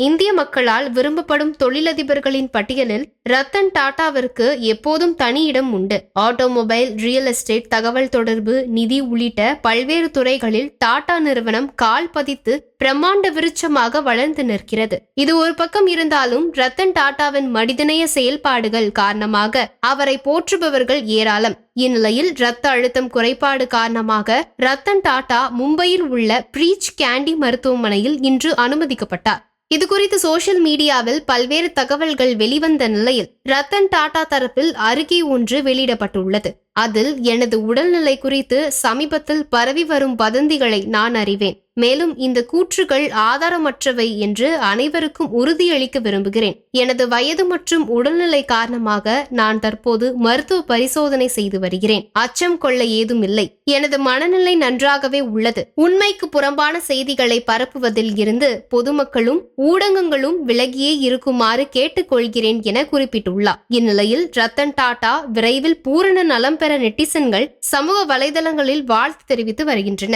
இந்திய மக்களால் விரும்பப்படும் தொழிலதிபர்களின் பட்டியலில் ரத்தன் டாடாவிற்கு எப்போதும் தனி இடம் உண்டு. ஆட்டோமொபைல், ரியல் எஸ்டேட், தகவல் தொடர்பு, நிதி உள்ளிட்ட பல்வேறு துறைகளில் டாடா நிறுவனம் கால் பதித்து பிரம்மாண்ட விருட்சமாக வளர்ந்து நிற்கிறது. இது ஒரு பக்கம் இருந்தாலும் ரத்தன் டாடாவின் மனிதநேய செயல்பாடுகள் காரணமாக அவரை போற்றுபவர்கள் ஏராளம். இந்நிலையில் இரத்த அழுத்தம் குறைபாடு காரணமாக ரத்தன் டாடா மும்பையில் உள்ள பிரீச் கேண்டி மருத்துவமனையில் இன்று அனுமதிக்கப்பட்டார். இதுகுறித்து சோசியல் மீடியாவில் பல்வேறு தகவல்கள் வெளிவந்த நிலையில் ரத்தன் டாடா தரப்பில் அறிக்கை ஒன்று வெளியிடப்பட்டுள்ளது. அதில் எனது உடல்நிலை குறித்து சமீபத்தில் பரவி வரும் வதந்திகளை நான் அறிவேன். மேலும் இந்த கூற்றுகள் ஆதாரமற்றவை என்று அனைவருக்கும் உறுதியளிக்க விரும்புகிறேன். எனது வயது மற்றும் உடல்நிலை காரணமாக நான் தற்போது மருத்துவ பரிசோதனை செய்து வருகிறேன். அச்சம் கொள்ள ஏதும் இல்லை. எனது மனநிலை நன்றாகவே உள்ளது. உண்மைக்கு புறம்பான செய்திகளை பரப்புவதில் இருந்து பொதுமக்களும் ஊடகங்களும் விலகியே இருக்குமாறு கேட்டுக்கொள்கிறேன் என குறிப்பிட்டுள்ளார். இந்நிலையில் ரத்தன் டாடா விரைவில் பூரண நலம் பெற நெட்டிசன்கள் சமூக வலைதளங்களில் வாழ்த்து தெரிவித்து வருகின்றனர்.